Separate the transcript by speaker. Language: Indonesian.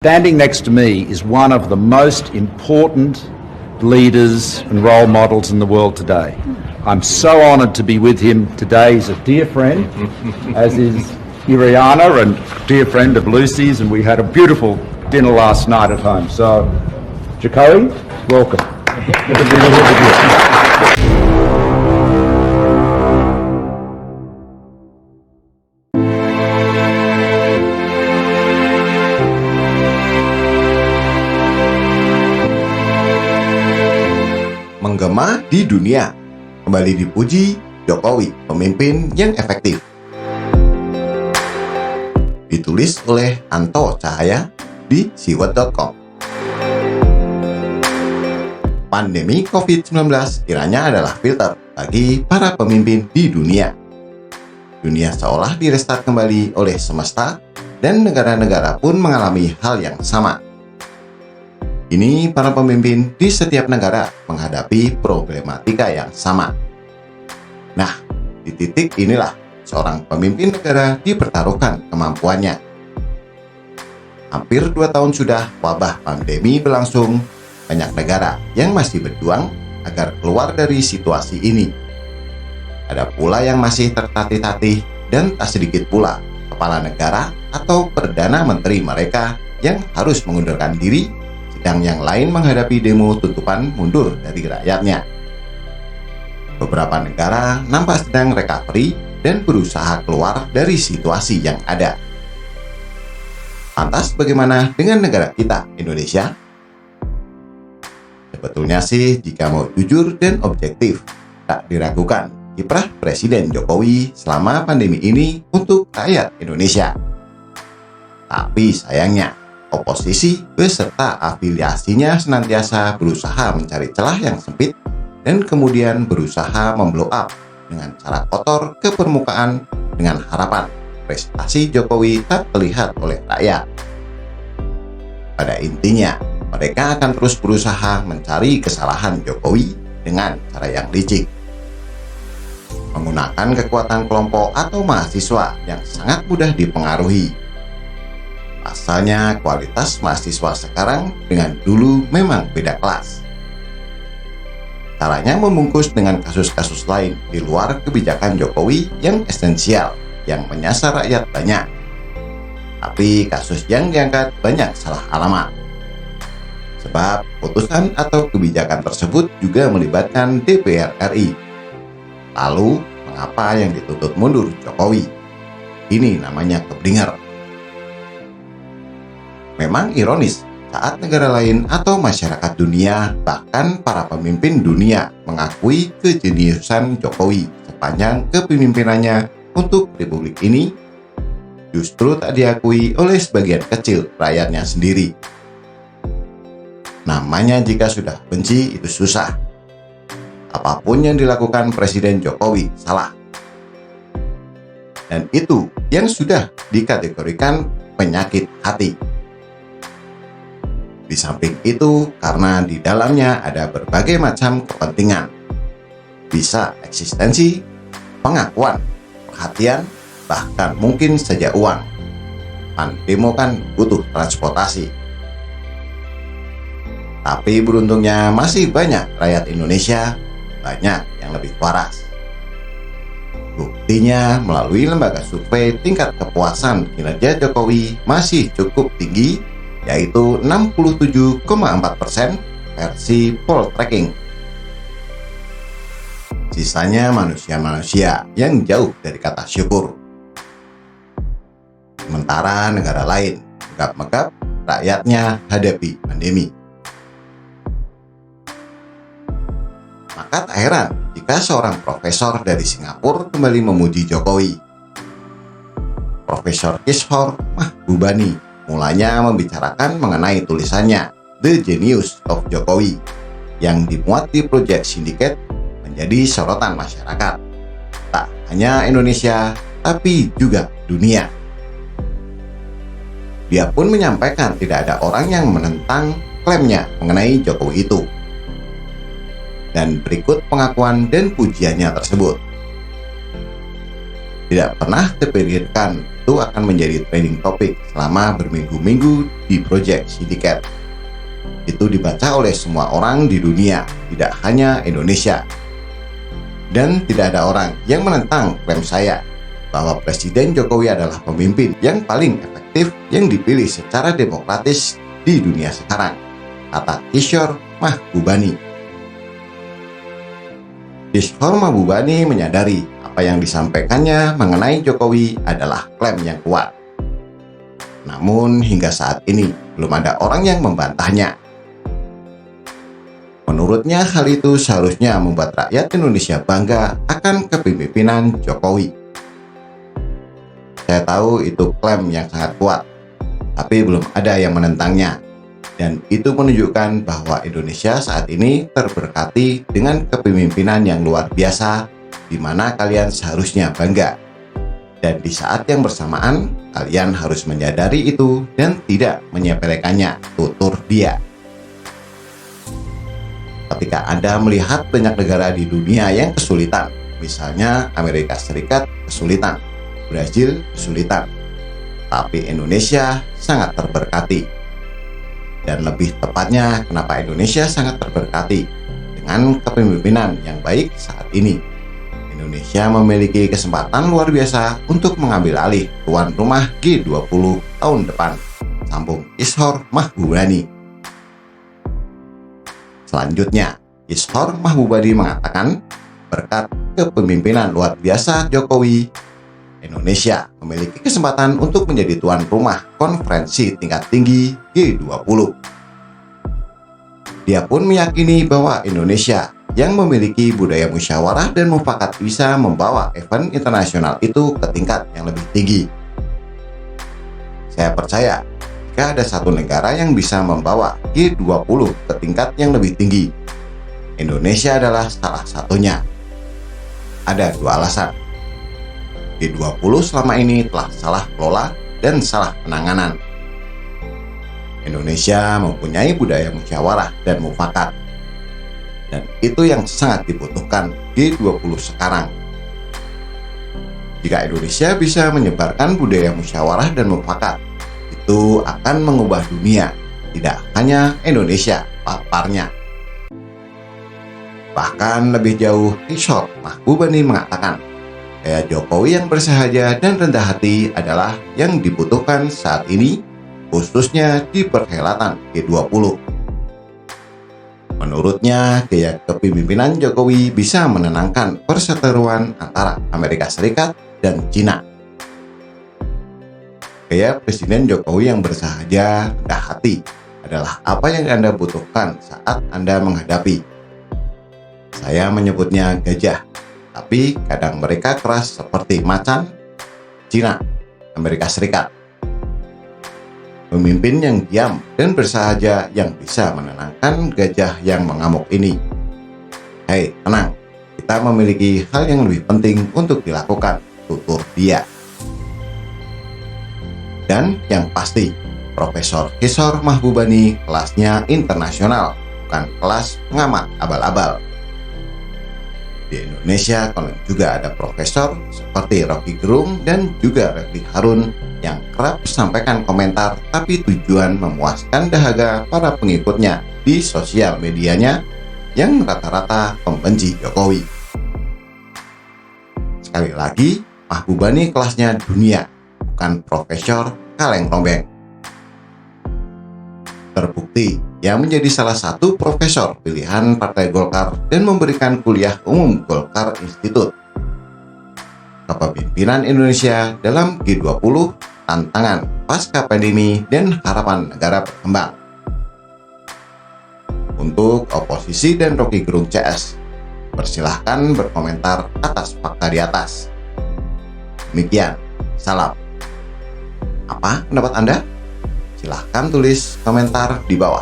Speaker 1: Standing next to me is one of the most important leaders and role models in the world today. I'm so honoured to be with him today. He's a dear friend, as is Iriana, and dear friend of Lucy's, and we had a beautiful dinner last night at home. So, Jokowi, welcome. Good to be with you.
Speaker 2: Menggema di dunia. Kembali dipuji, Jokowi, pemimpin yang efektif. Ditulis oleh Anto Cahaya di siwet.com. Pandemi COVID-19 kiranya adalah filter bagi para pemimpin di dunia. Dunia seolah direstart kembali oleh semesta dan negara-negara pun mengalami hal yang sama. Ini para pemimpin di setiap negara menghadapi problematika yang sama. Nah, di titik inilah seorang pemimpin negara dipertaruhkan kemampuannya. Hampir 2 tahun sudah wabah pandemi berlangsung, banyak negara yang masih berjuang agar keluar dari situasi ini. Ada pula yang masih tertatih-tatih dan tak sedikit pula kepala negara atau perdana menteri mereka yang harus mengundurkan diri, sedang yang lain menghadapi demo tuntutan mundur dari rakyatnya. Beberapa negara nampak sedang recovery dan berusaha keluar dari situasi yang ada. Lantas bagaimana dengan negara kita, Indonesia? Sebetulnya sih, jika mau jujur dan objektif, tak diragukan kiprah Presiden Jokowi selama pandemi ini untuk rakyat Indonesia. Tapi sayangnya, oposisi beserta afiliasinya senantiasa berusaha mencari celah yang sempit dan kemudian berusaha memblow up dengan cara kotor ke permukaan dengan harapan prestasi Jokowi tak terlihat oleh rakyat. Pada intinya, mereka akan terus berusaha mencari kesalahan Jokowi dengan cara yang licik. Menggunakan kekuatan kelompok atau mahasiswa yang sangat mudah dipengaruhi. Pasalnya kualitas mahasiswa sekarang dengan dulu memang beda kelas. Caranya membungkus dengan kasus-kasus lain di luar kebijakan Jokowi yang esensial, yang menyasar rakyat banyak. Tapi kasus yang diangkat banyak salah alamat. Sebab putusan atau kebijakan tersebut juga melibatkan DPR RI. Lalu, mengapa yang dituntut mundur Jokowi? Ini namanya keblinger. Memang ironis, saat negara lain atau masyarakat dunia, bahkan para pemimpin dunia mengakui kejeniusan Jokowi sepanjang kepemimpinannya untuk republik ini, justru tak diakui oleh sebagian kecil rakyatnya sendiri. Namanya jika sudah benci itu susah. Apapun yang dilakukan Presiden Jokowi salah. Dan itu yang sudah dikategorikan penyakit hati. Di samping itu, karena di dalamnya ada berbagai macam kepentingan. Bisa eksistensi, pengakuan, perhatian, bahkan mungkin saja uang. Demo kan butuh transportasi. Tapi beruntungnya masih banyak rakyat Indonesia, banyak yang lebih waras. Buktinya melalui lembaga survei tingkat kepuasan kinerja Jokowi masih cukup tinggi, yaitu 67,4% versi Poltreking. Sisanya manusia-manusia yang jauh dari kata syukur. Sementara negara lain megap-megap rakyatnya hadapi pandemi. Maka tak heran jika seorang profesor dari Singapura kembali memuji Jokowi. Profesor Kishore Mahbubani mulanya membicarakan mengenai tulisannya The Genius of Jokowi yang dimuat di Project Syndicate menjadi sorotan masyarakat. Tak hanya Indonesia, tapi juga dunia. Dia pun menyampaikan tidak ada orang yang menentang klaimnya mengenai Jokowi itu. Dan berikut pengakuan dan pujiannya tersebut. Tidak pernah terpikirkan itu akan menjadi trending topik selama berminggu-minggu di Project Syndicate. Itu dibaca oleh semua orang di dunia, tidak hanya Indonesia. Dan tidak ada orang yang menentang klaim saya bahwa Presiden Jokowi adalah pemimpin yang paling efektif yang dipilih secara demokratis di dunia sekarang, kata Kishore Mahbubani. Kishore Mahbubani menyadari apa yang disampaikannya mengenai Jokowi adalah klaim yang kuat. Namun hingga saat ini belum ada orang yang membantahnya. Menurutnya hal itu seharusnya membuat rakyat Indonesia bangga akan kepemimpinan Jokowi. Saya tahu itu klaim yang sangat kuat, tapi belum ada yang menentangnya. Dan itu menunjukkan bahwa Indonesia saat ini terberkati dengan kepemimpinan yang luar biasa, di mana kalian seharusnya bangga. Dan di saat yang bersamaan, kalian harus menyadari itu dan tidak menyepelekannya, tutur dia. Ketika Anda melihat banyak negara di dunia yang kesulitan, misalnya Amerika Serikat kesulitan, Brasil kesulitan, tapi Indonesia sangat terberkati. Dan lebih tepatnya, kenapa Indonesia sangat terberkati dengan kepemimpinan yang baik saat ini. Indonesia memiliki kesempatan luar biasa untuk mengambil alih tuan rumah G20 tahun depan, sambung Kishore Mahbubani. Selanjutnya, Kishore Mahbubani mengatakan, berkat kepemimpinan luar biasa Jokowi, Indonesia memiliki kesempatan untuk menjadi tuan rumah konferensi tingkat tinggi G20. Dia pun meyakini bahwa Indonesia yang memiliki budaya musyawarah dan mufakat bisa membawa event internasional itu ke tingkat yang lebih tinggi. Saya percaya, jika ada satu negara yang bisa membawa G20 ke tingkat yang lebih tinggi, Indonesia adalah salah satunya. Ada dua alasan. G20 selama ini telah salah kelola dan salah penanganan. Indonesia mempunyai budaya musyawarah dan mufakat, dan itu yang sangat dibutuhkan G20 sekarang. Jika Indonesia bisa menyebarkan budaya musyawarah dan mufakat, itu akan mengubah dunia, tidak hanya Indonesia paparnya. Bahkan lebih jauh, Kishore Mahbubani mengatakan, gaya Jokowi yang bersahaja dan rendah hati adalah yang dibutuhkan saat ini, khususnya di perhelatan G20. Menurutnya, gaya kepemimpinan Jokowi bisa menenangkan perseteruan antara Amerika Serikat dan Cina. Gaya Presiden Jokowi yang bersahaja, rendah hati adalah apa yang Anda butuhkan saat Anda menghadapi. Saya menyebutnya gajah, tapi kadang mereka keras seperti macan, Cina, Amerika Serikat. Pemimpin yang diam dan bersahaja yang bisa menenangkan gajah yang mengamuk ini. Hei, tenang, kita memiliki hal yang lebih penting untuk dilakukan, tutur dia. Dan yang pasti, Profesor Kishore Mahbubani kelasnya internasional, bukan kelas pengamat abal-abal. Di Indonesia konon juga ada profesor seperti Rocky Gerung dan juga Refli Harun yang kerap sampaikan komentar tapi tujuan memuaskan dahaga para pengikutnya di sosial medianya yang rata-rata pembenci Jokowi. Sekali lagi, Mahbubani kelasnya dunia, bukan profesor kaleng-rombeng. Terbukti, ia menjadi salah satu profesor pilihan Partai Golkar dan memberikan kuliah umum Golkar Institute. Kepemimpinan Indonesia dalam G20, tantangan pasca pandemi dan harapan negara berkembang. Untuk oposisi dan Rocky Gerung CS, persilahkan berkomentar atas fakta di atas. Demikian, salam. Apa pendapat Anda? Silahkan tulis komentar di bawah.